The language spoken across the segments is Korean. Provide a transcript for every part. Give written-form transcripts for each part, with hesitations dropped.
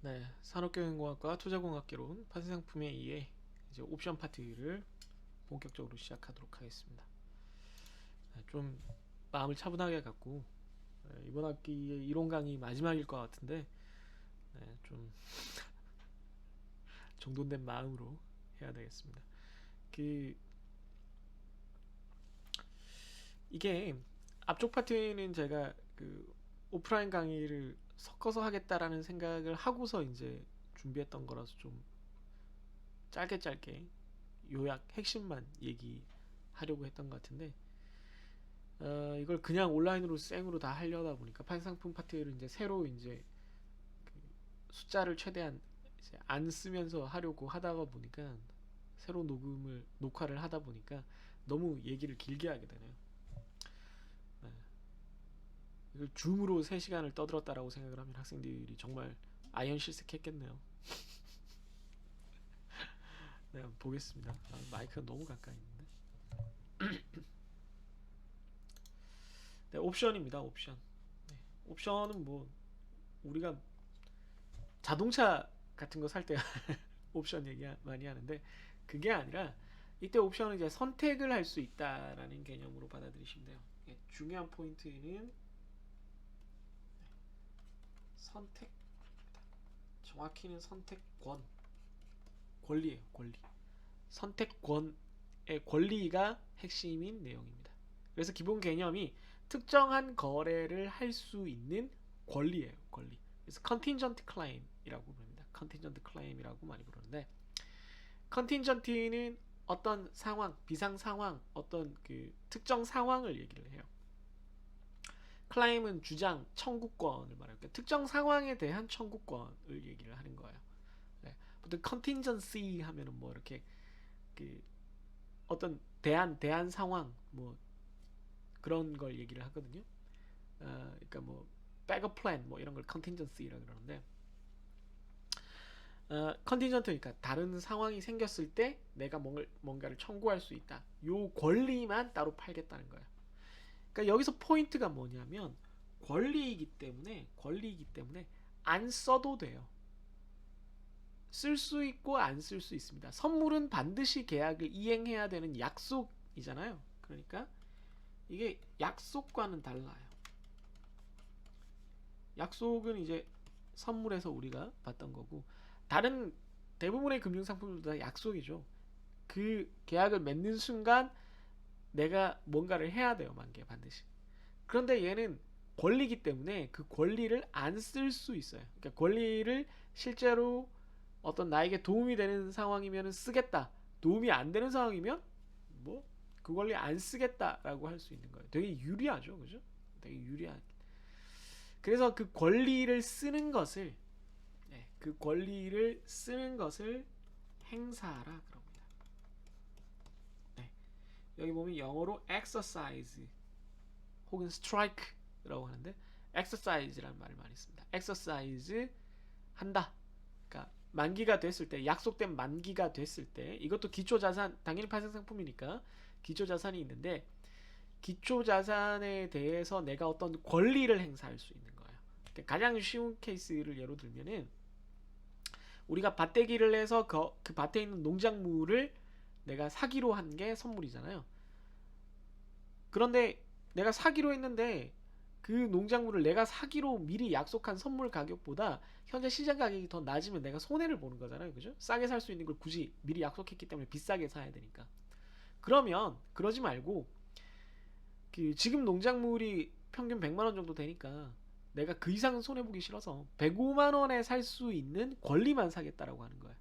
네, 산업경영공학과 투자공학개론 파생상품에 의해 이제 옵션 파트를 본격적으로 시작하도록 하겠습니다. 네, 좀 마음을 차분하게 갖고 이번 학기의 이론 강의 마지막일 것 같은데 좀 정돈된 마음으로 해야 되겠습니다. 그 이게 앞쪽 파트는 제가 그 오프라인 강의를 섞어서 하겠다라는 생각을 하고서 이제 준비했던 거라서 좀 짧게 짧게 요약 핵심만 얘기하려고 했던 것 같은데 이걸 그냥 온라인으로 생으로 다 하려다 보니까 판상품 파트를 이제 새로 이제 그 숫자를 최대한 이제 안 쓰면서 하려고 하다가 보니까 새로 녹화를 하다 보니까 너무 얘기를 길게 하게 되네요. 네. 이걸 줌으로 3시간을 떠들었다라고 생각을 하면 학생들이 정말 아이언 실색했겠네요. 네, 보겠습니다. 마이크가 너무 가까이 있는데. 네, 옵션입니다. 옵션. 네, 옵션은 뭐 우리가 자동차 같은 거 살 때 옵션 얘기 많이 하는데 그게 아니라 이때 옵션은 이제 선택을 할 수 있다라는 개념으로 받아들이시면 돼요. 중요한 포인트는 선택, 정확히는 선택권, 권리예요. 권리. 선택권의 권리가 핵심인 내용입니다. 그래서 기본 개념이 특정한 거래를 할 수 있는 권리예요. 권리. 그래서 컨틴전트 클레임이라고 부릅니다. 컨틴전트 클레임이라고 많이 부르는데 컨틴전트는 어떤 상황, 비상 상황, 어떤 그 특정 상황을 얘기를 해요. 클레임은 주장, 청구권을 말해요. 그러니까 특정 상황에 대한 청구권을 얘기를 하는 거예요. 네. 보통 컨틴전시 하면은 뭐 이렇게 그 어떤 대안 상황 뭐 그런 걸 얘기를 하거든요. 그러니까 뭐 백업 플랜 뭐 이런 걸 컨틴전시라고 그러는데 컨틴전트니까 다른 상황이 생겼을 때 내가 뭔가를 청구할 수 있다. 요 권리만 따로 팔겠다는 거예요. 그러니까 여기서 포인트가 뭐냐면 권리이기 때문에 안 써도 돼요. 쓸 수 있고 안 쓸 수 있습니다. 선물은 반드시 계약을 이행해야 되는 약속이잖아요. 그러니까 이게 약속과는 달라요. 약속은 이제 선물에서 우리가 봤던 거고 다른 대부분의 금융상품들도 다 약속이죠. 그 계약을 맺는 순간 내가 뭔가를 해야 돼요. 만개 반드시. 그런데 얘는 권리기 때문에 그 권리를 안 쓸 수 있어요. 그러니까 권리를 실제로 어떤 나에게 도움이 되는 상황이면 쓰겠다. 도움이 안 되는 상황이면 뭐 그 권리 안 쓰겠다라고 할 수 있는 거예요. 되게 유리하죠, 그죠? 되게 유리한. 그래서 그 권리를 쓰는 것을 행사하라 그럽니다. 네. 여기 보면 영어로 exercise 혹은 strike라고 하는데 exercise라는 말을 많이 씁니다. exercise 한다. 그러니까 만기가 됐을 때 약속된 만기가 됐을 때 이것도 기초자산 당연히 파생 상품이니까 기초자산이 있는데 기초자산에 대해서 내가 어떤 권리를 행사할 수 있는 거예요. 그러니까 가장 쉬운 케이스를 예로 들면은 우리가 밭대기를 해서 그 밭에 있는 농작물을 내가 사기로 한 게 선물이잖아요. 그런데 내가 사기로 했는데 그 농작물을 내가 사기로 미리 약속한 선물 가격보다 현재 시장 가격이 더 낮으면 내가 손해를 보는 거잖아요. 그죠? 싸게 살 수 있는 걸 굳이 미리 약속했기 때문에 비싸게 사야 되니까. 그러면 그러지 말고 그 지금 농작물이 평균 100만 원 정도 되니까 내가 그 이상 손해 보기 싫어서 105만 원에 살 수 있는 권리만 사겠다라고 하는 거야.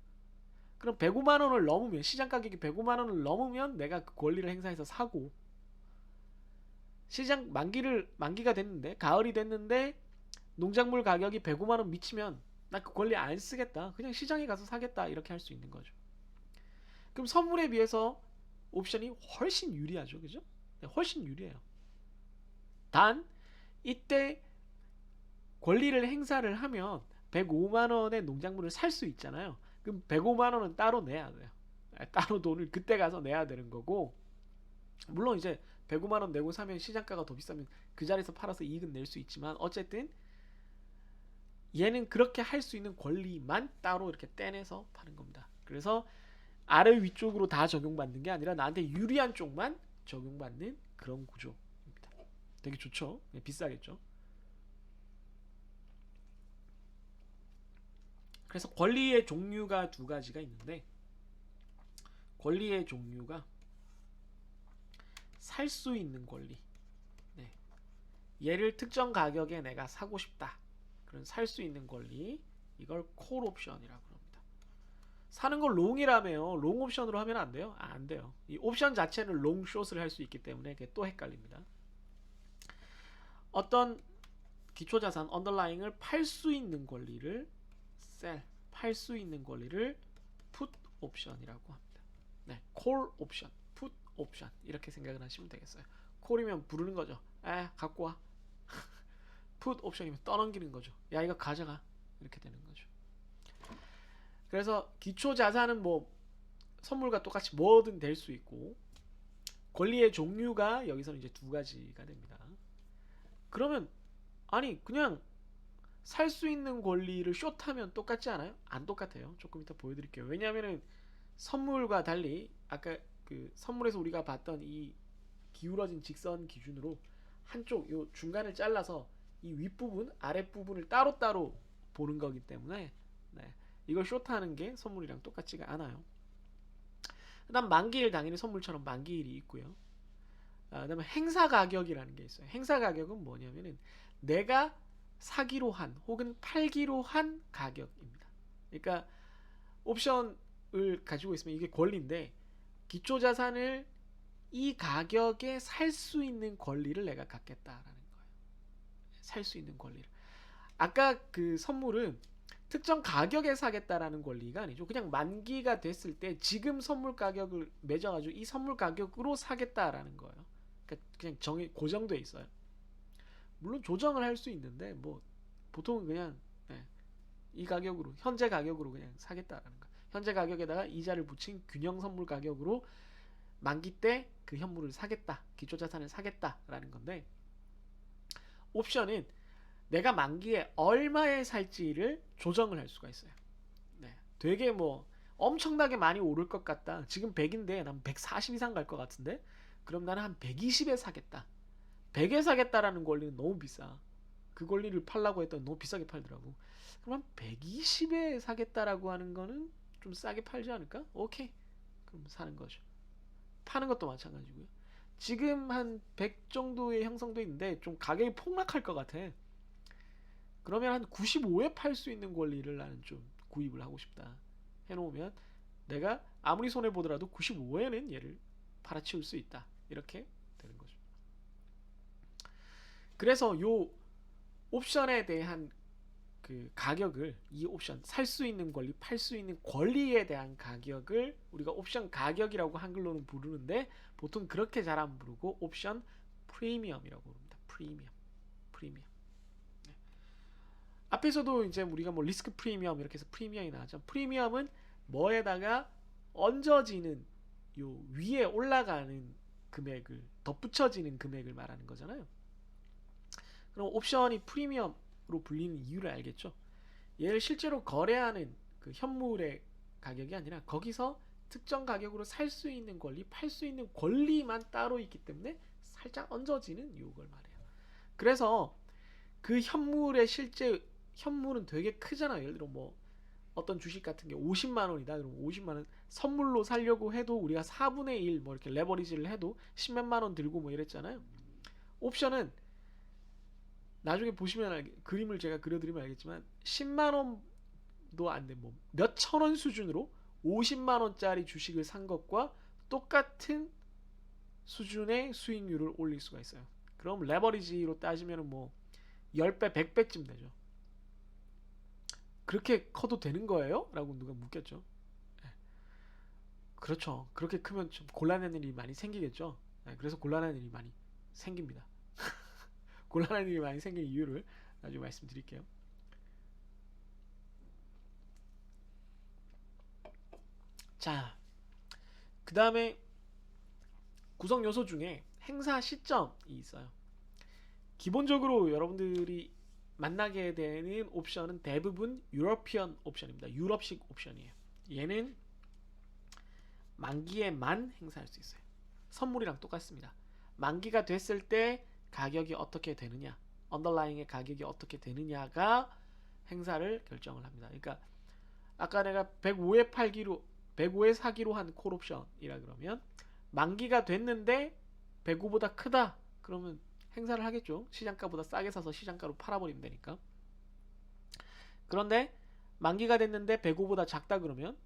그럼 105만 원을 넘으면 시장 가격이 105만 원을 넘으면 내가 그 권리를 행사해서 사고 시장 만기가 됐는데 가을이 됐는데 농작물 가격이 105만 원 미치면 나 그 권리 안 쓰겠다. 그냥 시장에 가서 사겠다. 이렇게 할 수 있는 거죠. 그럼 선물에 비해서 옵션이 훨씬 유리하죠. 그죠? 네, 훨씬 유리해요. 단 이때 권리를 행사를 하면 105만 원의 농작물을 살 수 있잖아요. 그럼 105만 원은 따로 내야 돼요. 따로 돈을 그때 가서 내야 되는 거고 물론 이제 105만 원 내고 사면 시장가가 더 비싸면 그 자리에서 팔아서 이익은 낼 수 있지만 어쨌든 얘는 그렇게 할 수 있는 권리만 따로 이렇게 떼내서 파는 겁니다. 그래서 아래 위쪽으로 다 적용받는 게 아니라 나한테 유리한 쪽만 적용받는 그런 구조입니다. 되게 좋죠? 네, 비싸겠죠? 그래서 권리의 종류가 두 가지가 있는데, 권리의 종류가 살 수 있는 권리, 네. 얘를 특정 가격에 내가 사고 싶다, 그런 살 수 있는 권리, 이걸 콜 옵션이라고 합니다. 사는 걸 롱이라며요. 롱 옵션으로 하면 안 돼요? 안 돼요. 이 옵션 자체는 롱 숏을 할 수 있기 때문에 그게 또 헷갈립니다. 어떤 기초자산 언더라잉을 팔 수 있는 권리를 셀, 팔 수 있는 권리를 풋 옵션이라고 합니다. 네, 콜 옵션, 풋 옵션 이렇게 생각을 하시면 되겠어요. 콜이면 부르는 거죠. 아, 갖고 와. 풋 옵션이면 떠넘기는 거죠. 야, 이거 가져가. 이렇게 되는 거죠. 그래서 기초 자산은 뭐 선물과 똑같이 뭐든 될 수 있고, 권리의 종류가 여기서는 이제 두 가지가 됩니다. 그러면 아니 그냥 살 수 있는 권리를 숏하면 똑같지 않아요? 안 똑같아요. 조금 이따 보여드릴게요. 왜냐하면은 선물과 달리 아까 그 선물에서 우리가 봤던 이 기울어진 직선 기준으로 한쪽 요 중간을 잘라서 이 윗부분 아랫부분을 따로따로 보는 거기 때문에, 네, 이걸 숏하는 게 선물이랑 똑같지가 않아요. 그 다음 만기일, 당연히 선물처럼 만기일이 있고요. 그 다음에 행사 가격이라는 게 있어요. 행사 가격은 뭐냐면은 내가 사기로 한 혹은 팔기로 한 가격입니다. 그러니까 옵션을 가지고 있으면 이게 권리인데, 기초자산을 이 가격에 살 수 있는 권리를 내가 갖겠다라는 거예요. 살 수 있는 권리를. 아까 그 선물은 특정 가격에 사겠다라는 권리가 아니죠. 그냥 만기가 됐을 때 지금 선물 가격을 매겨가지고 이 선물 가격으로 사겠다라는 거예요. 그러니까 그냥 고정돼 있어요. 물론 조정을 할 수 있는데 뭐 보통은 그냥, 네, 이 가격으로, 현재 가격으로 그냥 사겠다라는 거. 현재 가격에다가 이자를 붙인 균형 선물 가격으로 만기 때 그 현물을 사겠다, 기초자산을 사겠다라는 건데, 옵션은 내가 만기에 얼마에 살지를 조정을 할 수가 있어요. 네, 되게 뭐 엄청나게 많이 오를 것 같다. 지금 100인데 난 140 이상 갈 것 같은데, 그럼 나는 한 120에 사겠다. 100에 사겠다라는 권리는 너무 비싸. 그 권리를 팔라고 했더니 너무 비싸게 팔더라고. 그럼 한 120에 사겠다라고 하는 거는 좀 싸게 팔지 않을까? 오케이. 그럼 사는 거죠. 파는 것도 마찬가지고요. 지금 한 100 정도의 형성돼 있는데 좀 가격이 폭락할 것 같아. 그러면 한 95에 팔 수 있는 권리를 나는 좀 구입을 하고 싶다 해놓으면 내가 아무리 손해보더라도 95에는 얘를 팔아치울 수 있다. 이렇게 되는 거죠. 그래서 요 옵션에 대한 그 가격을, 이 옵션 살 수 있는 권리, 팔 수 있는 권리에 대한 가격을 우리가 옵션 가격이라고 한글로는 부르는데 보통 그렇게 잘 안 부르고 옵션 프리미엄이라고 부릅니다. 프리미엄. 네. 앞에서도 이제 우리가 뭐 리스크 프리미엄 이렇게 해서 프리미엄이 나왔죠. 프리미엄은 뭐에다가 얹어지는, 요 위에 올라가는 금액을, 덧붙여지는 금액을 말하는 거잖아요. 그럼 옵션이 프리미엄으로 불리는 이유를 알겠죠? 얘를 실제로 거래하는 그 현물의 가격이 아니라 거기서 특정 가격으로 살 수 있는 권리, 팔 수 있는 권리만 따로 있기 때문에 살짝 얹어지는 이걸 말해요. 그래서 그 현물의 실제 현물은 되게 크잖아요. 예를 들어 뭐 어떤 주식 같은 게 50만 원이다. 그럼 50만 원 선물로 살려고 해도 우리가 4분의 1 뭐 이렇게 레버리지를 해도 10몇만 원 들고 뭐 이랬잖아요. 옵션은 나중에 보시면 그림을 제가 그려드리면 알겠지만 10만 원도 안 돼, 뭐 몇천 원 수준으로 50만 원짜리 주식을 산 것과 똑같은 수준의 수익률을 올릴 수가 있어요. 그럼 레버리지로 따지면 뭐 10배, 100배쯤 되죠. 그렇게 커도 되는 거예요? 라고 누가 묻겠죠. 네. 그렇죠. 그렇게 크면 좀 곤란한 일이 많이 생기겠죠. 네, 그래서 곤란한 일이 많이 생깁니다. 곤란한 일이 많이 생긴 이유를 나중에 말씀드릴게요. 자, 그 다음에 구성 요소 중에 행사 시점이 있어요. 기본적으로 여러분들이 만나게 되는 옵션은 대부분 유러피언 옵션입니다. 유럽식 옵션이에요. 얘는 만기에만 행사할 수 있어요. 선물이랑 똑같습니다. 만기가 됐을 때 가격이 어떻게 되느냐, 언더라잉의 가격이 어떻게 되느냐가 행사를 결정을 합니다. 그러니까 아까 내가 105에 팔기로 105에 사기로 한 콜옵션이라 그러면 만기가 됐는데 105보다 크다 그러면 행사를 하겠죠. 시장가보다 싸게 사서 시장가로 팔아버리면 되니까. 그런데 만기가 됐는데 105보다 작다 그러면,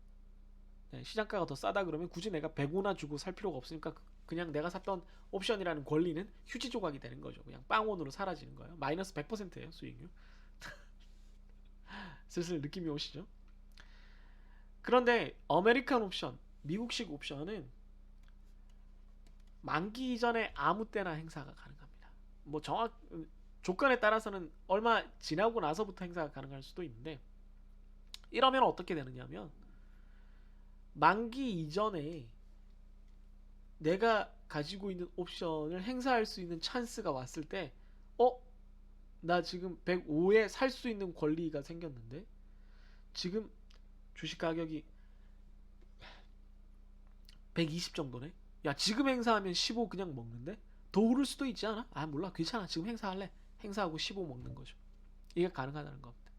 시장가가 더 싸다 그러면 굳이 내가 105나 주고 살 필요가 없으니까 그냥 내가 샀던 옵션이라는 권리는 휴지 조각이 되는 거죠. 그냥 빵원으로 사라지는 거예요. 마이너스 100%예요 수익률. 슬슬 느낌이 오시죠? 그런데 아메리칸 옵션, 미국식 옵션은 만기 이전에 아무 때나 행사가 가능합니다. 뭐 정확 조건에 따라서는 얼마 지나고 나서부터 행사가 가능할 수도 있는데, 이러면 어떻게 되느냐면 만기 이전에 내가 가지고 있는 옵션을 행사할 수 있는 찬스가 왔을 때, 나 지금 105에 살 수 있는 권리가 생겼는데 지금 주식 가격이 120 정도네. 야, 지금 행사하면 15 그냥 먹는데 더 오를 수도 있지 않아? 아, 몰라, 괜찮아, 지금 행사할래. 행사하고 15 먹는 거죠. 이게 가능하다는 겁니다.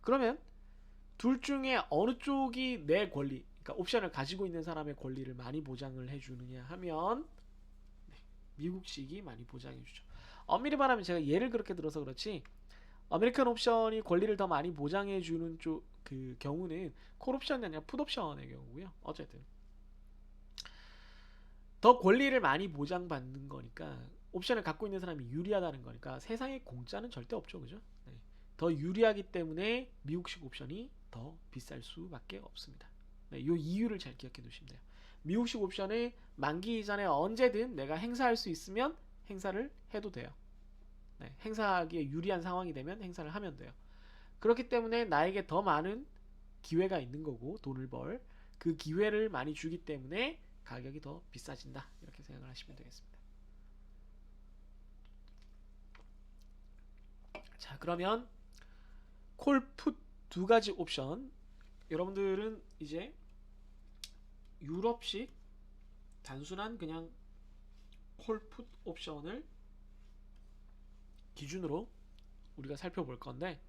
그러면 둘 중에 어느 쪽이 내 권리, 그러니까 옵션을 가지고 있는 사람의 권리를 많이 보장을 해주느냐 하면, 미국식이 많이 보장해주죠. 엄밀히 말하면 제가 예를 그렇게 들어서 그렇지, 아메리칸 옵션이 권리를 더 많이 보장해주는 쪽 그 경우는 콜옵션이 아니라 풋옵션의 경우고요. 어쨌든 더 권리를 많이 보장받는 거니까, 옵션을 갖고 있는 사람이 유리하다는 거니까 세상에 공짜는 절대 없죠, 그죠? 네. 더 유리하기 때문에 미국식 옵션이 더 비쌀 수밖에 없습니다. 네, 이 이유를 잘 기억해 두시면 돼요. 미국식 옵션을 만기 이전에 언제든 내가 행사할 수 있으면 행사를 해도 돼요. 네, 행사하기에 유리한 상황이 되면 행사를 하면 돼요. 그렇기 때문에 나에게 더 많은 기회가 있는 거고, 돈을 벌 그 기회를 많이 주기 때문에 가격이 더 비싸진다, 이렇게 생각을 하시면 되겠습니다. 자, 그러면 콜, 풋 두 가지 옵션, 여러분들은 이제 유럽식 단순한 그냥 콜, 풋 옵션을 기준으로 우리가 살펴볼 건데,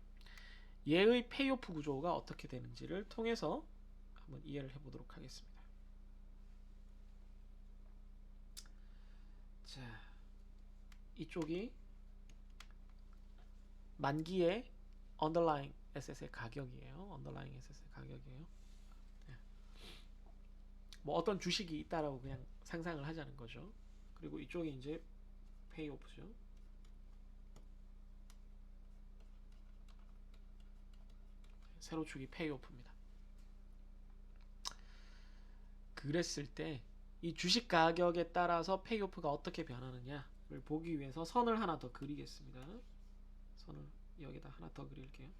얘의 페이오프 구조가 어떻게 되는지를 통해서 한번 이해를 해보도록 하겠습니다. 자, 이쪽이 만기의 underlying asset의 가격이에요. underlying asset의 가격이에요. 네. 뭐 어떤 주식이 있다라고 그냥 상상을 하자는 거죠. 그리고 이쪽이 이제 페이오프죠. 세로축이 페이오프입니다. 그랬을 때 이 주식 가격에 따라서 페이오프가 어떻게 변하느냐를 보기 위해서 선을 하나 더 그리겠습니다. 선을 여기다 하나 더 그릴게요.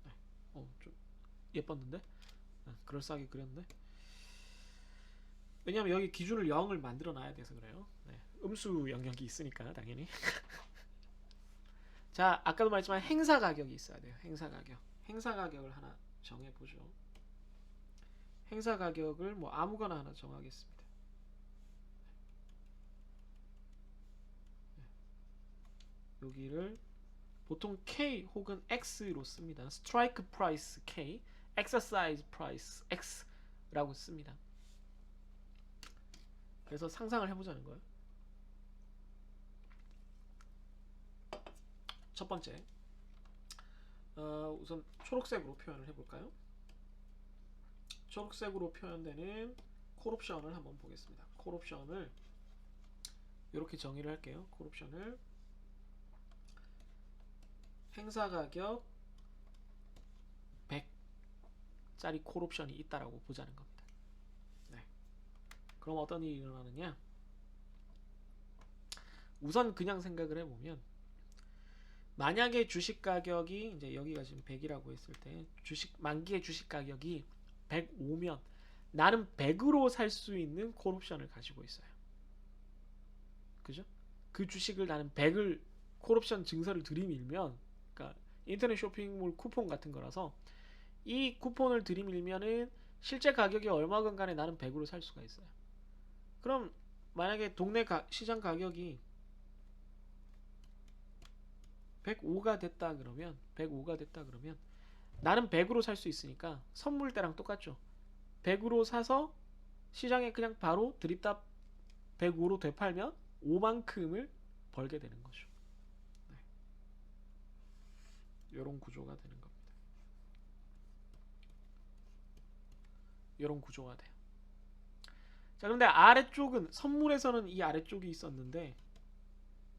네. 좀 예뻤는데? 그럴싸하게 그렸는데? 왜냐면 여기 기준을 0을 만들어 놔야 돼서 그래요. 네. 음수 영역이 있으니까 당연히. 자, 아까도 말했지만 행사 가격이 있어야 돼요. 행사 가격. 행사 가격을 하나 정해보죠. 행사 가격을 뭐 아무거나 하나 정하겠습니다. 여기를 보통 K 혹은 X로 씁니다. 스트라이크 프라이스 K, exercise price X라고 씁니다. 그래서 상상을 해보자는 거예요. 첫 번째, 우선 초록색으로 표현을 해볼까요? 초록색으로 표현되는 콜옵션을 한번 보겠습니다. 콜옵션을 이렇게 정의를 할게요. 콜옵션을 행사 가격 100짜리 콜옵션이 있다라고 보자는 겁니다. 네. 그럼 어떤 일이 일어나느냐? 우선 그냥 생각을 해보면, 만약에 주식 가격이 이제 여기가 지금 100이라고 했을 때 주식 만기의 주식 가격이 105면 나는 100으로 살 수 있는 콜옵션을 가지고 있어요. 그죠? 그 주식을 나는 100을 콜옵션 증서를 들이밀면, 그러니까 인터넷 쇼핑몰 쿠폰 같은 거라서 이 쿠폰을 들이밀면은 실제 가격이 얼마건 간에 나는 100으로 살 수가 있어요. 그럼 만약에 동네 시장 가격이 105가 됐다 그러면, 105가 됐다 그러면 나는 100으로 살 수 있으니까 선물 때랑 똑같죠. 100으로 사서 시장에 그냥 바로 드립다 105로 되팔면 5만큼을 벌게 되는 거죠. 네. 이런 구조가 되는 겁니다. 이런 구조가 돼요. 자, 그런데 아래쪽은, 선물에서는 이 아래쪽이 있었는데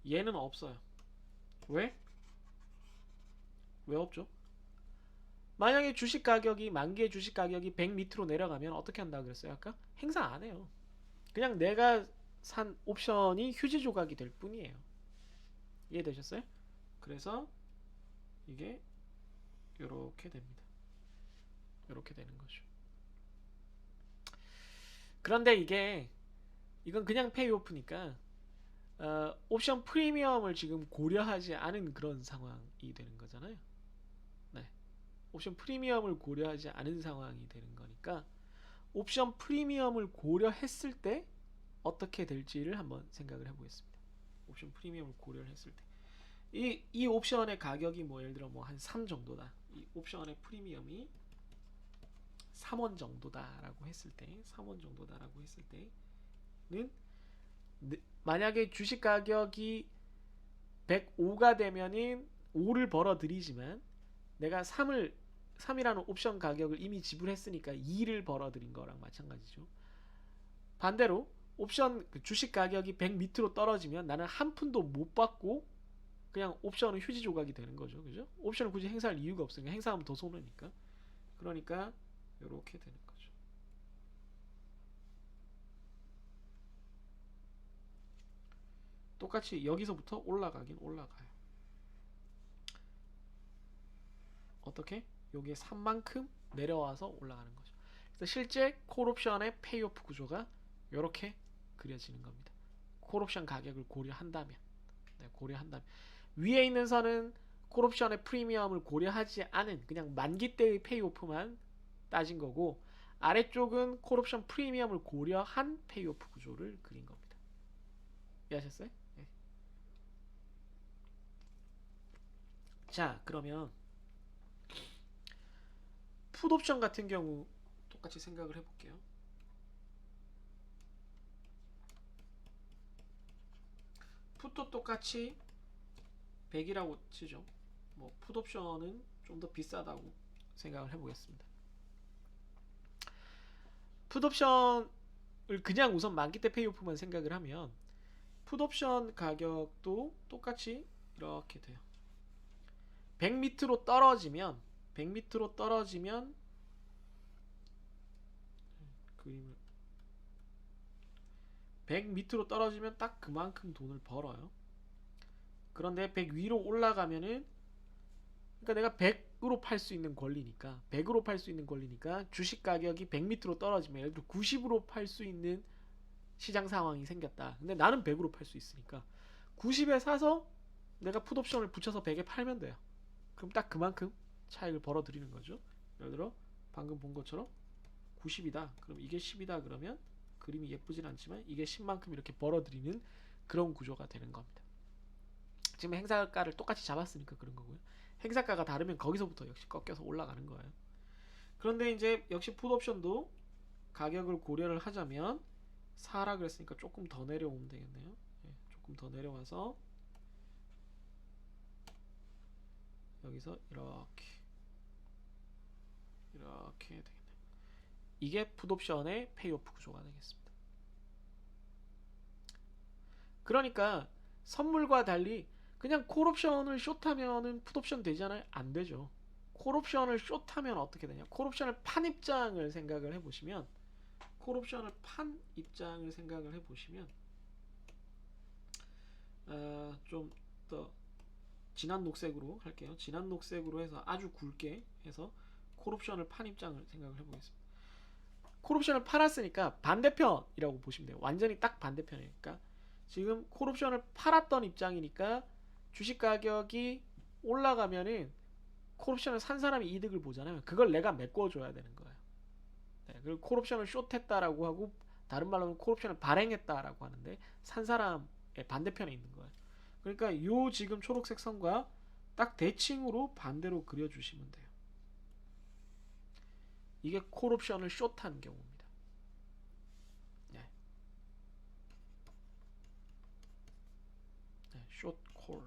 얘는 없어요. 왜? 왜 없죠? 만약에 주식 가격이, 만기의 주식 가격이 100 밑으로 내려가면 어떻게 한다 그랬어요 아까? 행사 안 해요. 그냥 내가 산 옵션이 휴지 조각이 될 뿐이에요. 이해되셨어요? 그래서 이게 이렇게 됩니다. 이렇게 되는 거죠. 그런데 이건 그냥 페이오프니까 옵션 프리미엄을 지금 고려하지 않은 그런 상황이 되는 거잖아요. 네. 옵션 프리미엄을 고려하지 않은 상황이 되는 거니까 옵션 프리미엄을 고려했을 때 어떻게 될지를 한번 생각을 해보겠습니다. 옵션 프리미엄을 고려를 했을 때 이 옵션의 가격이 뭐 예를 들어 뭐 한 3 정도다. 이 옵션의 프리미엄이 3원 정도다라고 했을 때, 3원 정도다라고 했을 때는 만약에 주식 가격이 105가 되면은 5를 벌어 드리지만 내가 3이라는 옵션 가격을 이미 지불했으니까 2를 벌어 드린 거랑 마찬가지죠. 반대로 옵션 주식 가격이 100 밑으로 떨어지면 나는 한 푼도 못 받고 그냥 옵션은 휴지 조각이 되는 거죠. 그죠? 옵션을 굳이 행사할 이유가 없으니까, 행사하면 더 손해니까. 그러니까 이렇게 되는 거죠. 똑같이 여기서부터 올라가긴 올라가요. 어떻게? 여기에 3만큼 내려와서 올라가는 거죠. 그래서 실제 콜옵션의 페이오프 구조가 이렇게 그려지는 겁니다. 콜옵션 가격을 고려한다면, 네, 고려한다면 위에 있는 선은 콜옵션의 프리미엄을 고려하지 않은 그냥 만기 때의 페이오프만 따진 거고, 아래쪽은 콜옵션 프리미엄을 고려한 페이오프 구조를 그린 겁니다. 이해하셨어요? 네. 자, 그러면 풋옵션 같은 경우 똑같이 생각을 해볼게요. 풋도 똑같이 100이라고 치죠. 뭐 풋옵션은 좀 더 비싸다고 생각을 해보겠습니다. 풋옵션을 그냥 우선 만기 때 페이오프만 생각을 하면 풋옵션 가격도 똑같이 이렇게 돼요. 100 밑으로 떨어지면, 100 밑으로 떨어지면 그림을 100 밑으로 떨어지면 딱 그만큼 돈을 벌어요. 그런데 100 위로 올라가면은, 그러니까 내가 100으로 팔 수 있는 권리니까, 100으로 팔 수 있는 권리니까 주식 가격이 100 밑으로 떨어지면 예를 들어 90으로 팔 수 있는 시장 상황이 생겼다. 근데 나는 100으로 팔 수 있으니까 90에 사서 내가 풋옵션을 붙여서 100에 팔면 돼요. 그럼 딱 그만큼 차익을 벌어들이는 거죠. 예를 들어 방금 본 것처럼 90이다. 그럼 이게 10이다. 그러면 그림이 예쁘진 않지만 이게 10만큼 이렇게 벌어들이는 그런 구조가 되는 겁니다. 지금 행사가를 똑같이 잡았으니까 그런 거고요. 행사가가 다르면 거기서부터 역시 꺾여서 올라가는 거예요. 그런데 이제 역시 풋옵션도 가격을 고려를 하자면 4라 그랬으니까 조금 더 내려오면 되겠네요. 네, 조금 더 내려와서 여기서 이렇게 되겠네요. 이게 풋옵션의 페이오프 구조가 되겠습니다. 그러니까 선물과 달리 그냥 콜옵션을 숏하면은 풋옵션 되잖아요? 안 되죠. 콜옵션을 숏하면 어떻게 되냐? 콜옵션을 판 입장을 생각을 해보시면, 콜옵션을 판 입장을 생각을 해보시면 좀 더 진한 녹색으로 할게요. 진한 녹색으로 해서 아주 굵게 해서 콜옵션을 판 입장을 생각을 해보겠습니다. 콜옵션을 팔았으니까 반대편이라고 보시면 돼요. 완전히 딱 반대편이니까 지금 콜옵션을 팔았던 입장이니까 주식 가격이 올라가면은 콜옵션을 산 사람이 이득을 보잖아요. 그걸 내가 메꿔줘야 되는 거예요. 네, 그리고 콜옵션을 숏했다라고 하고 다른 말로는 콜옵션을 발행했다라고 하는데 산 사람의 반대편에 있는 거예요. 그러니까 요 지금 초록색 선과 딱 대칭으로 반대로 그려주시면 돼요. 이게 콜옵션을 숏한 경우입니다. 네. 네, 숏 콜.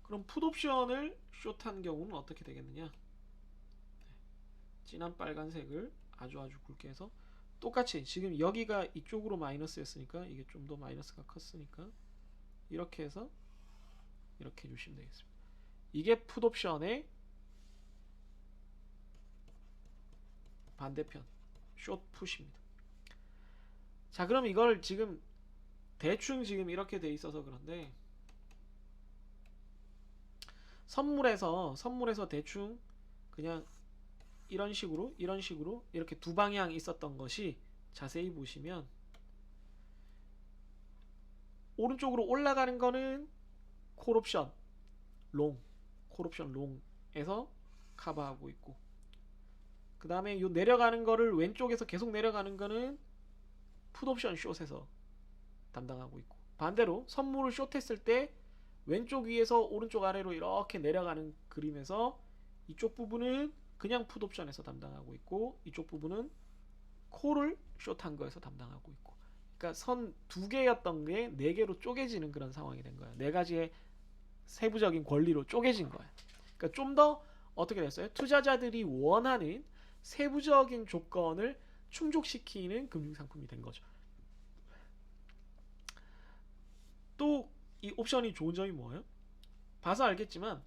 그럼 풋옵션을 숏한 경우는 어떻게 되겠느냐? 네. 진한 빨간색을 아주 굵게 해서 똑같이 지금 여기가 이쪽으로 마이너스였으니까 이게 좀 더 마이너스가 컸으니까 이렇게 해서 이렇게 해주시면 되겠습니다. 이게 풋옵션의 반대편 숏 풋입니다. 자, 그럼 이걸 지금 대충 지금 이렇게 돼 있어서 그런데 선물에서 대충 그냥 이런 식으로 이렇게 두 방향 있었던 것이 자세히 보시면 오른쪽으로 올라가는 거는 콜옵션 롱에서 커버하고 있고, 그 다음에 요 내려가는 거를 왼쪽에서 계속 내려가는 거는 풋옵션 숏에서 담당하고 있고, 반대로 선물을 숏했을 때 왼쪽 위에서 오른쪽 아래로 이렇게 내려가는 그림에서 이쪽 부분은 그냥 풋옵션에서 담당하고 있고 이쪽 부분은 콜을 숏한 거에서 담당하고 있고, 그러니까 선 두 개였던 게 네 개로 쪼개지는 그런 상황이 된 거예요. 네 가지의 세부적인 권리로 쪼개진 거예요. 그러니까 좀 더 어떻게 됐어요? 투자자들이 원하는 세부적인 조건을 충족시키는 금융상품이 된 거죠. 또 이 옵션이 좋은 점이 뭐예요? 봐서 알겠지만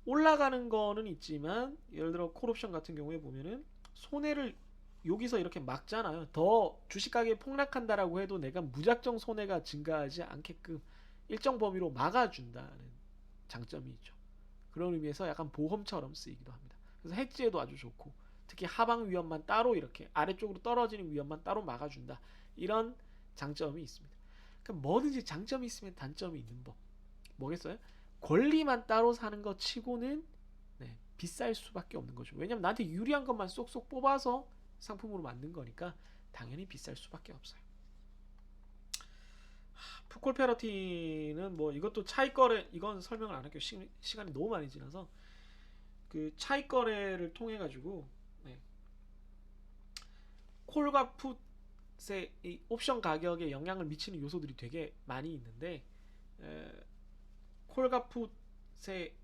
올라가는 거는 있지만 예를 들어 콜옵션 같은 경우에 보면은 손해를 여기서 이렇게 막잖아요. 더 주식 가격이 폭락한다라고 해도 내가 무작정 손해가 증가하지 않게끔 일정 범위로 막아준다는 장점이 있죠. 그런 의미에서 약간 보험처럼 쓰이기도 합니다. 그래서 해지에도 아주 좋고, 특히 하방 위험만 따로 이렇게 아래쪽으로 떨어지는 위험만 따로 막아준다, 이런 장점이 있습니다. 그러니까 뭐든지 장점이 있으면 단점이 있는 법. 뭐겠어요? 권리만 따로 사는 것 치고는 네, 비쌀 수밖에 없는 거죠. 왜냐면 나한테 유리한 것만 쏙쏙 뽑아서 상품으로 만든 거니까 당연히 비쌀 수밖에 없어요. 풋콜 패러티는 뭐 이것도 차익 거래, 이건 설명을 안 할게요. 시간이 너무 많이 지나서. 그 차익 거래를 통해 가지고 네, 콜과 풋의 이 옵션 가격에 영향을 미치는 요소들이 되게 많이 있는데, 콜과 풋의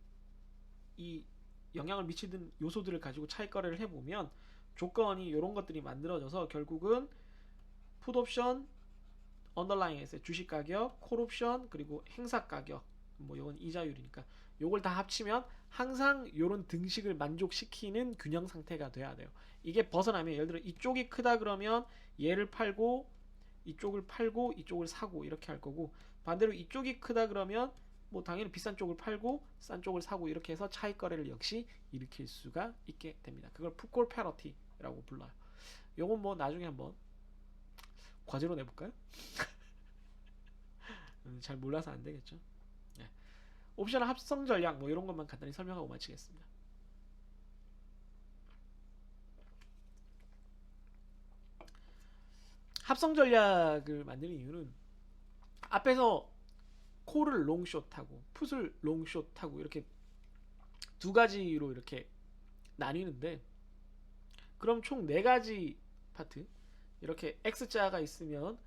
이 영향을 미치는 요소들을 가지고 차익 거래를 해보면 조건이 이런 것들이 만들어져서 결국은 풋옵션, 언더라인 에셋 주식 가격, 콜옵션, 그리고 행사 가격, 뭐 이건 이자율이니까 요걸 다 합치면 항상 이런 등식을 만족시키는 균형 상태가 돼야 돼요. 이게 벗어나면 예를 들어 이쪽이 크다 그러면 얘를 팔고 이쪽을 팔고 이쪽을 사고 이렇게 할 거고, 반대로 이쪽이 크다 그러면 뭐 당연히 비싼 쪽을 팔고 싼 쪽을 사고 이렇게 해서 차익 거래를 역시 일으킬 수가 있게 됩니다. 그걸 풋콜 패러티라고 불러요. 요건 뭐 나중에 한번 과제로 내볼까요? 잘 몰라서 안 되겠죠. 네. 옵션 합성 전략 뭐 이런 것만 간단히 설명하고 마치겠습니다. 합성 전략을 만드는 이유는 앞에서 콜을 롱숏하고 풋을 롱숏하고 이렇게 두 가지로 이렇게 나뉘는데, 그럼 총 네 가지 파트, 이렇게 X자가 있으면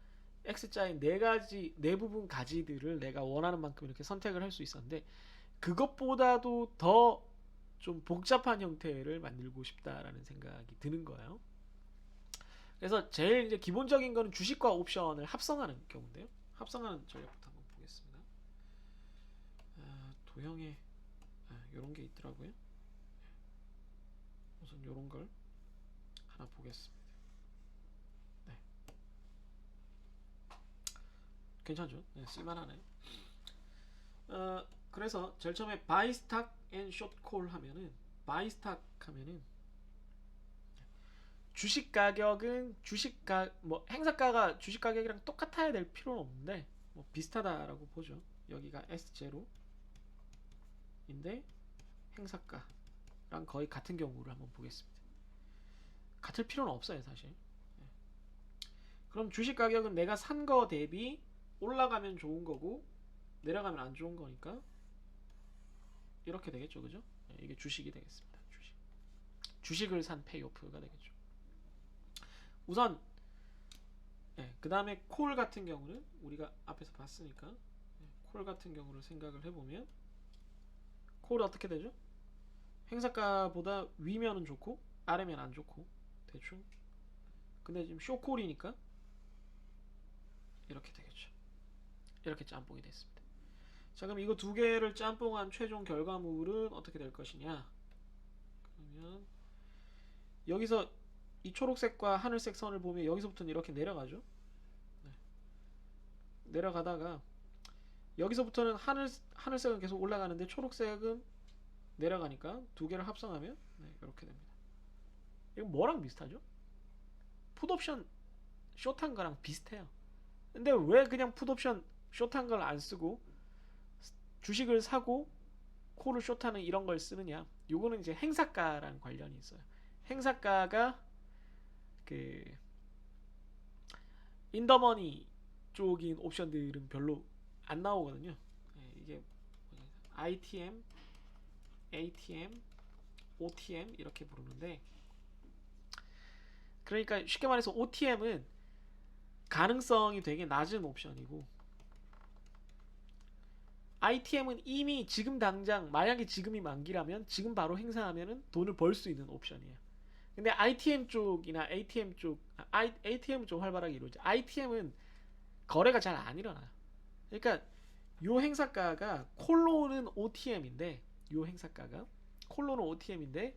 X자의 네 가지 네 부분 가지들을 내가 원하는 만큼 이렇게 선택을 할 수 있었는데, 그것보다도 더 좀 복잡한 형태를 만들고 싶다라는 생각이 드는 거예요. 그래서 제일 이제 기본적인 거는 주식과 옵션을 합성하는 경우인데요. 합성하는 전략부터 한번 보겠습니다. 도형에 이런 게 있더라고요. 우선 이런 걸 하나 보겠습니다. 네. 괜찮죠? 네, 쓸만하네. 그래서 제일 처음에 buy stock and short call 하면은 buy stock 하면은 주식 가격은 뭐 행사가가 주식 가격이랑 똑같아야 될 필요는 없는데 뭐 비슷하다라고 보죠. 여기가 S0인데 행사가랑 거의 같은 경우를 한번 보겠습니다. 같을 필요는 없어요, 사실. 네. 그럼 주식 가격은 내가 산 거 대비 올라가면 좋은 거고 내려가면 안 좋은 거니까 이렇게 되겠죠, 그죠? 네, 이게 주식이 되겠습니다. 주식을 산 페이오프가 되겠죠. 우선 그 다음에 콜 같은 경우는 우리가 앞에서 봤으니까 콜 같은 경우를 생각을 해보면 콜이 어떻게 되죠? 행사가보다 위면은 좋고 아래면 안 좋고 대충. 근데 지금 쇼콜이니까 이렇게 되겠죠. 이렇게 짬뽕이 됐습니다. 자, 그럼 이거 두 개를 짬뽕한 최종 결과물은 어떻게 될 것이냐? 그러면 여기서 이 초록색과 하늘색 선을 보면 여기서부터는 이렇게 내려가죠. 네. 내려가다가 여기서부터는 하늘색은 계속 올라가는데 초록색은 내려가니까 두 개를 합성하면 이렇게 됩니다. 이건 뭐랑 비슷하죠? 풋옵션 숏한 거랑 비슷해요. 근데 왜 그냥 풋옵션 숏한 걸 안 쓰고 주식을 사고 콜을 숏하는 이런 걸 쓰느냐? 요거는 이제 행사가랑 관련이 있어요. 행사가가 그 인더머니 쪽인 옵션들은 별로 안 나오거든요. 이게 ITM, ATM, OTM 이렇게 부르는데, 그러니까 쉽게 말해서 OTM은 가능성이 되게 낮은 옵션이고 ITM은 이미 지금 당장 만약에 지금이 만기라면 지금 바로 행사하면은 돈을 벌 수 있는 옵션이에요. 근데 ITM 쪽이나 ATM 쪽, ATM은 좀 활발하게 이루어져. ITM은 거래가 잘 안 일어나요. 그러니까 요 행사가가 콜로는 OTM인데 요 행사가가 콜로는 OTM인데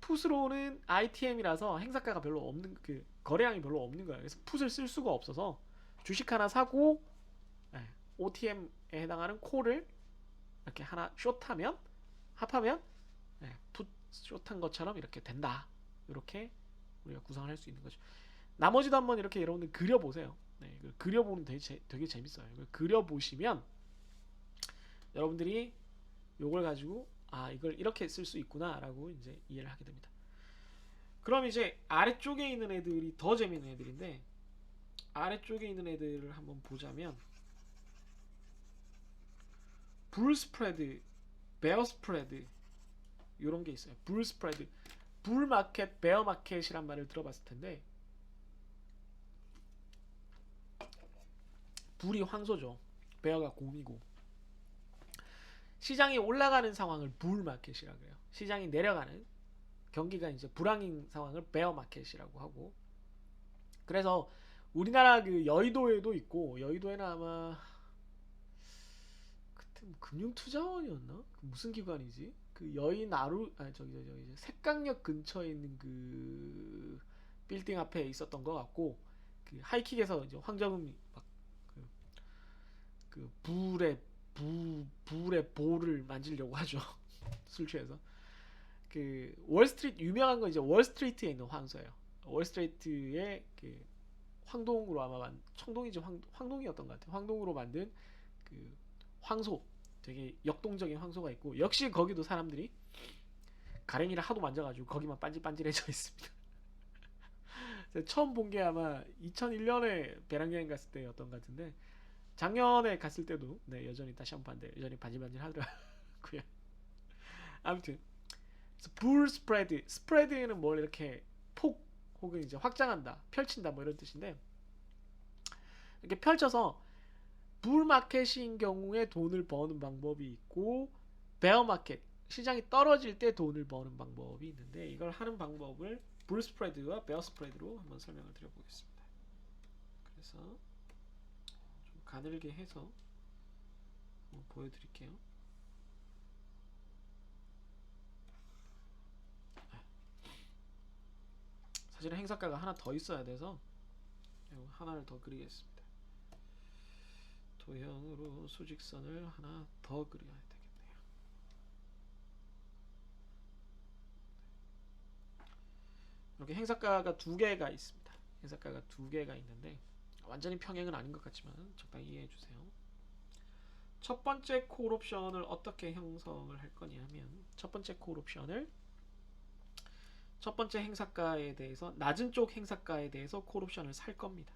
풋으로는 ITM이라서 행사가가 별로 없는, 그 거래량이 별로 없는 거예요. 그래서 풋을 쓸 수가 없어서 주식 하나 사고 OTM에 해당하는 콜을 이렇게 하나 숏하면 합하면 풋 숏한 것처럼 이렇게 된다. 이렇게 우리가 구성을 할 수 있는 거죠. 나머지도 한번 이렇게 여러분들 그려보세요. 그려보면 되게 재밌어요. 그려보시면 여러분들이 요걸 가지고 이걸 이렇게 쓸 수 있구나 라고 이제 이해를 하게 됩니다. 그럼 이제 아래쪽에 있는 애들이 더 재밌는 애들인데, 아래쪽에 있는 애들을 한번 보자면 불 스프레드, 베어 스프레드 이런 게 있어요. 불 스프레드, 불 마켓, 베어 마켓이란 말을 들어봤을 텐데, 불이 황소죠. 베어가 곰이고, 시장이 올라가는 상황을 불 마켓이라고 해요. 시장이 내려가는, 경기가 이제 불황인 상황을 베어 마켓이라고 하고, 그래서 우리나라 그 여의도에도 있고, 여의도에는 아마 그때 뭐 금융투자원이었나? 무슨 기관이지? 그 여의 나루 저기 색강역 근처에 있는 그 빌딩 앞에 있었던 것 같고, 그 하이킥에서 이제 황정음이 막 그 불의 볼을 만지려고 하죠. 술 취해서. 그 월스트리트 유명한 건 이제 월스트리트에 있는 황소예요. 월스트리트의 그 황동으로 아마 청동이지 황동이었던 것 같아요. 황동으로 만든 그 황소, 되게 역동적인 황소가 있고, 역시 거기도 사람들이 가랭이를 하도 만져가지고 거기만 반질반질해져 있습니다. 처음 본 게 아마 2001년에 배낭여행 갔을 때였던 것 같은데, 작년에 갔을 때도 여전히 다시 한번 봤는데 여전히 반질반질 하더라고요. 아무튼 불 스프레드, 스프레드는 뭘 이렇게 폭 혹은 이제 확장한다, 펼친다 뭐 이런 뜻인데, 이렇게 펼쳐서 불 마켓인 경우에 돈을 버는 방법이 있고, 베어 마켓, 시장이 떨어질 때 돈을 버는 방법이 있는데, 이걸 하는 방법을 불 스프레드와 베어 스프레드로 한번 설명을 드려보겠습니다. 그래서 좀 가늘게 해서 한번 보여드릴게요. 사실은 행사가가 하나 더 있어야 돼서 하나를 더 그리겠습니다. 도형으로 수직선을 하나 더 그려야 되겠네요. 이렇게 행사가가 두 개가 있습니다. 행사가가 두 개가 있는데 완전히 평행은 아닌 것 같지만 적당히 이해해 주세요. 첫 번째 콜 옵션을 어떻게 형성을 할 거냐 하면 첫 번째 콜 옵션을 첫 번째 행사가에 대해서 낮은 쪽 행사가에 대해서 콜 옵션을 살 겁니다.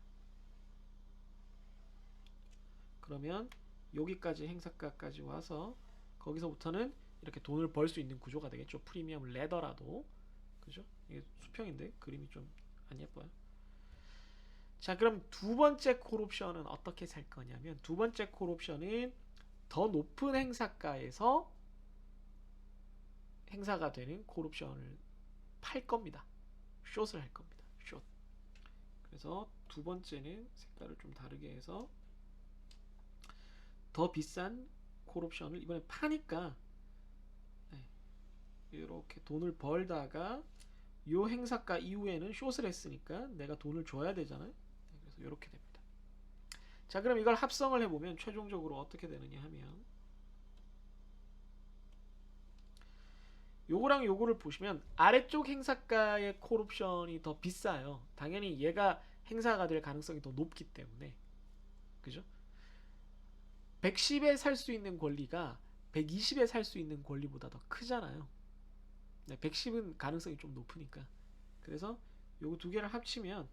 그러면 여기까지 행사가까지 와서 거기서부터는 이렇게 돈을 벌 수 있는 구조가 되겠죠. 프리미엄 레더라도. 그죠? 이게 수평인데 그림이 좀 안 예뻐요. 자, 그럼 두 번째 콜 옵션은 어떻게 살 거냐면 두 번째 콜 옵션은 더 높은 행사가에서 행사가 되는 콜 옵션을 팔 겁니다. 숏을 할 겁니다. 숏. 그래서 두 번째는 색깔을 좀 다르게 해서 더 비싼 콜 옵션을 이번에 파니까 이렇게 돈을 벌다가 요 행사가 이후에는 숏을 했으니까 내가 돈을 줘야 되잖아요. 그래서 이렇게 됩니다. 자, 그럼 이걸 합성을 해보면 최종적으로 어떻게 되느냐 하면 요거랑 요거를 보시면 아래쪽 행사가의 콜 옵션이 더 비싸요. 당연히 얘가 행사가 될 가능성이 더 높기 때문에. 그죠? 110에 살 수 있는 권리가 120에 살 수 있는 권리보다 더 크잖아요. 110은 가능성이 좀 높으니까. 그래서 요거 두 개를 합치면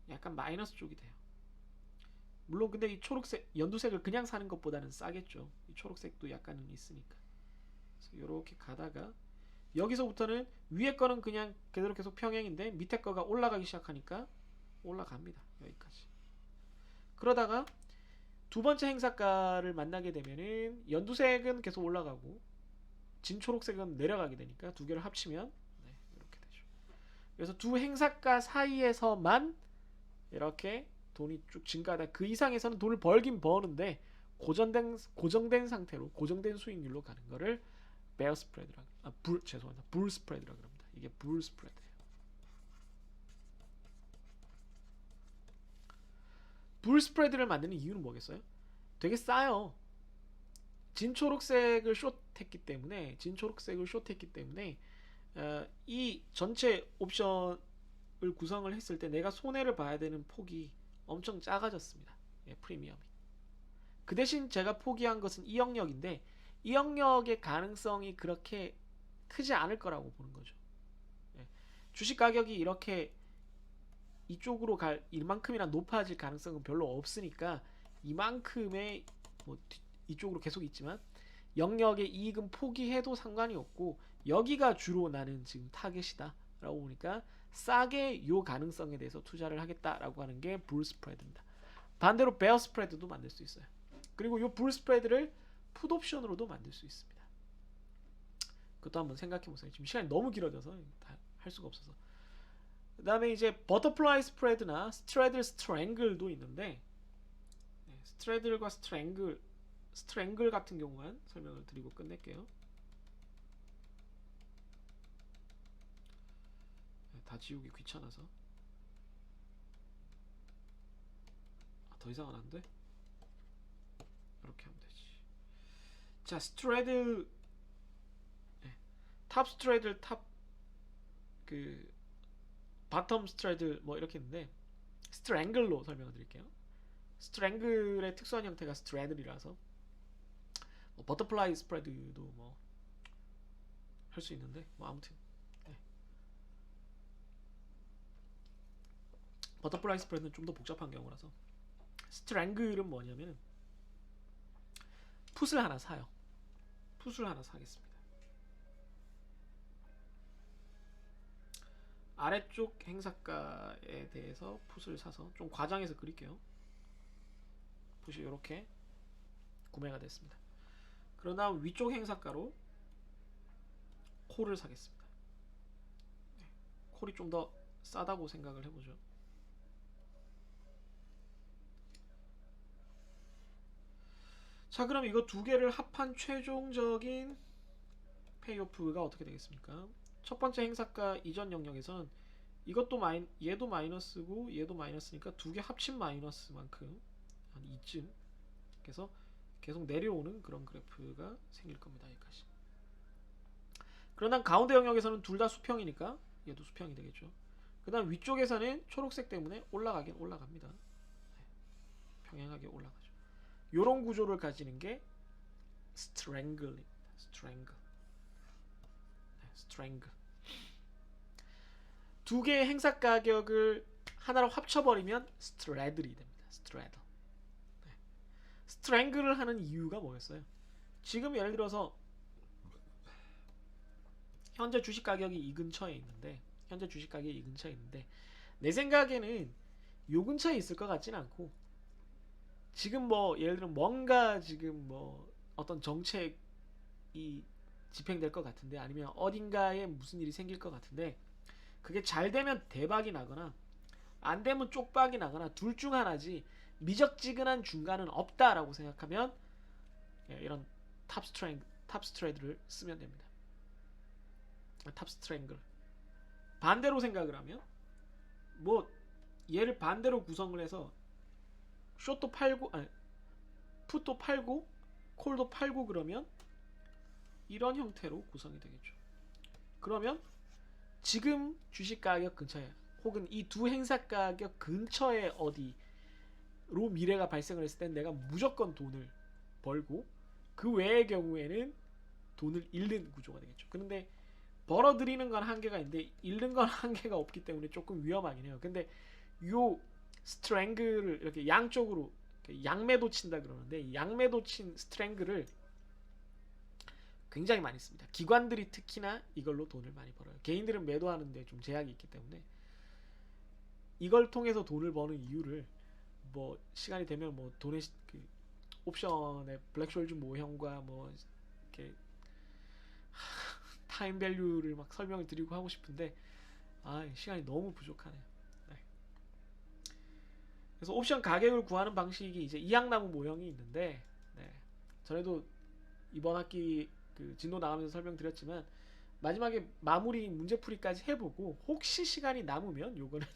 약간 마이너스 쪽이 돼요. 물론 근데 이 초록색 연두색을 그냥 사는 것보다는 싸겠죠. 이 초록색도 약간은 있으니까. 그래서 요렇게 가다가 여기서부터는 위에 거는 그냥 그대로 계속 평행인데 밑에 거가 올라가기 시작하니까 올라갑니다. 여기까지. 그러다가 두 번째 행사가를 만나게 되면은 연두색은 계속 올라가고 진초록색은 내려가게 되니까 두 개를 합치면 이렇게 되죠. 그래서 두 행사가 사이에서만 이렇게 돈이 쭉 증가하다 그 이상에서는 돈을 벌긴 버는데 고정된 상태로 고정된 수익률로 가는 거를 베어 스프레드라 죄송합니다. 불 스프레드라 그럽니다. 이게 불 스프레드예요. 불 스프레드를 만드는 이유는 뭐겠어요? 되게 싸요. 진초록색을 숏했기 때문에 이 전체 옵션을 구성을 했을 때 내가 손해를 봐야 되는 폭이 엄청 작아졌습니다. 프리미엄이. 그 대신 제가 포기한 것은 이 영역인데 이 영역의 가능성이 그렇게 크지 않을 거라고 보는 거죠. 주식 가격이 이렇게 이쪽으로 갈 이만큼이나 높아질 가능성은 별로 없으니까 이만큼의 뭐 이쪽으로 계속 있지만 영역의 이익은 포기해도 상관이 없고 여기가 주로 나는 지금 타겟이다 라고 보니까 싸게 요 가능성에 대해서 투자를 하겠다라고 하는 게 불 스프레드입니다. 반대로 베어 스프레드도 만들 수 있어요. 그리고 요 불 스프레드를 풋 옵션으로도 만들 수 있습니다. 그것도 한번 생각해 보세요. 지금 시간이 너무 길어져서 다 할 수가 없어서. 그 다음에 이제 버터플라이 스프레드나 스트래들 스트랭글도 있는데 스트래들과 스트랭글 같은 경우만 설명을 드리고 끝낼게요. 다 지우기 귀찮아서. 더 이상은 안 돼? 이렇게 하면 되지. 자, 스트래들 탑 스트래들 그 바텀 스트래들 뭐 이렇게 있는데 스트랭글로 설명을 드릴게요. 스트랭글의 특수한 형태가 스트래들이라서 뭐 버터플라이 스프레드도 뭐 할 수 있는데 뭐 아무튼 버터플라이 스프레드는 좀 더 복잡한 경우라서 스트랭글은 뭐냐면 풋을 하나 사요. 풋을 하나 사겠습니다. 아래쪽 행사가에 대해서 풋을 사서 좀 과장해서 그릴게요. 풋이 이렇게 구매가 됐습니다. 그러나 위쪽 행사가로 콜을 사겠습니다. 콜이 좀 더 싸다고 생각을 해보죠. 자, 그럼 이거 두 개를 합한 최종적인 페이오프가 어떻게 되겠습니까? 첫 번째 행사가 이전 영역에서는 이것도 얘도 마이너스고 얘도 마이너스니까 두 개 합친 마이너스만큼 한 이쯤 그래서 계속 내려오는 그런 그래프가 생길 겁니다. 여기까지. 그러나 가운데 영역에서는 둘 다 수평이니까 얘도 수평이 되겠죠. 그 다음 위쪽에서는 초록색 때문에 올라가긴 올라갑니다. 네, 평행하게 올라가죠. 요런 구조를 가지는 게 strangle입니다. strangle. 네, strangle. 두 개의 행사 가격을 하나로 합쳐버리면 straddle이 됩니다. straddle. 네. strangle을 하는 이유가 뭐였어요? 지금 예를 들어서 현재 주식 가격이 이 근처에 있는데 내 생각에는 요 근처에 있을 것 같진 않고 지금 뭐 예를 들면 뭔가 지금 뭐 어떤 정책이 집행될 것 같은데 아니면 어딘가에 무슨 일이 생길 것 같은데 그게 잘 되면 대박이 나거나 안 되면 쪽박이 나거나 둘 중 하나지 미적지근한 중간은 없다라고 생각하면 이런 탑스트레이드를 쓰면 됩니다. 탑스트랭글. 반대로 생각을 하면 뭐 얘를 반대로 구성을 해서 숏도 팔고 아니 풋도 팔고 콜도 팔고 그러면 이런 형태로 구성이 되겠죠. 그러면 지금 주식 가격 근처에 혹은 이 두 행사 가격 근처에 어디로 미래가 발생을 했을 땐 내가 무조건 돈을 벌고 그 외의 경우에는 돈을 잃는 구조가 되겠죠. 그런데 벌어들이는 건 한계가 있는데 잃는 건 한계가 없기 때문에 조금 위험하긴 해요. 근데 요 스트랭글을 이렇게 양쪽으로 양매도 친다 그러는데 양매도 친 스트랭글을 굉장히 많이 씁니다. 기관들이 특히나 이걸로 돈을 많이 벌어요. 개인들은 매도하는데 좀 제약이 있기 때문에 이걸 통해서 돈을 버는 이유를 뭐 시간이 되면 뭐 돈의 그 옵션의 블랙숄즈 모형과 뭐 이렇게 타임 밸류를 막 설명을 드리고 하고 싶은데 시간이 너무 부족하네요. 네. 그래서 옵션 가격을 구하는 방식이 이제 이항나무 모형이 있는데 네. 전에도 이번 학기 그 진도 나가면서 설명드렸지만 마지막에 마무리 문제풀이까지 해보고 혹시 시간이 남으면 요거는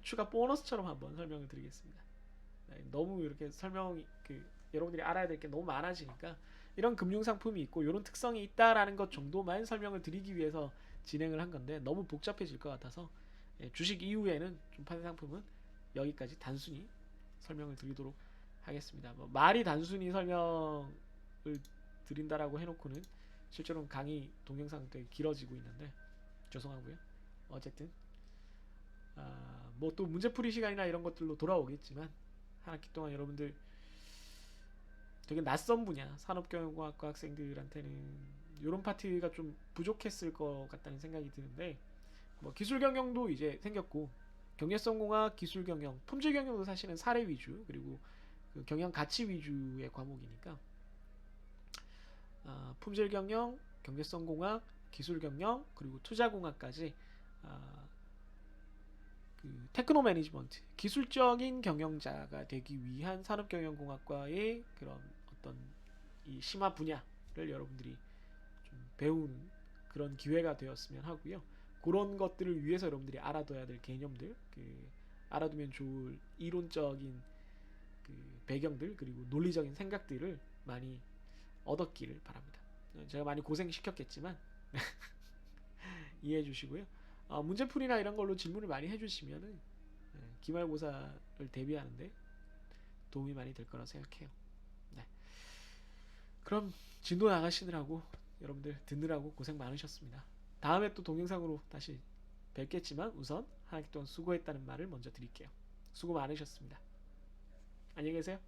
추가 보너스처럼 한번 설명을 드리겠습니다. 네. 너무 이렇게 설명이 여러분들이 알아야 될 게 너무 많아지니까 이런 금융상품이 있고 이런 특성이 있다라는 것 정도만 설명을 드리기 위해서 진행을 한 건데 너무 복잡해질 것 같아서 주식 이후에는 좀 파는 상품은 여기까지 단순히 설명을 드리도록 하겠습니다. 뭐 말이 단순히 설명을 드린다라고 해놓고는 실제로는 강의 동영상 되게 길어지고 있는데 죄송하고요. 어쨌든 뭐 또 문제풀이 시간이나 이런 것들로 돌아오겠지만 한 학기 동안 여러분들 되게 낯선 분야 산업경영과학과 학생들한테는 이런 파트가 좀 부족했을 것 같다는 생각이 드는데 뭐 기술경영도 이제 생겼고 경제성공학, 기술경영, 품질경영도 사실은 사례 위주 그리고 그 경영 가치 위주의 과목이니까 품질경영, 경제성공학, 기술경영 그리고 투자공학까지 그 테크노 매니지먼트 기술적인 경영자가 되기 위한 산업경영공학과의 그런 어떤 이 심화 분야를 여러분들이 좀 배우는 그런 기회가 되었으면 하고요. 그런 것들을 위해서 여러분들이 알아둬야 될 개념들, 알아두면 좋을 이론적인 배경들 그리고 논리적인 생각들을 많이 얻었기를 바랍니다. 제가 많이 고생시켰겠지만 이해해 주시고요. 문제풀이나 이런 걸로 질문을 많이 해주시면은 기말고사를 대비하는데 도움이 많이 될 거라 생각해요. 네. 그럼 진도 나가시느라고 여러분들 듣느라고 고생 많으셨습니다. 다음에 또 동영상으로 다시 뵙겠지만 우선 한 학기 동안 수고했다는 말을 먼저 드릴게요. 수고 많으셨습니다. 안녕히 계세요.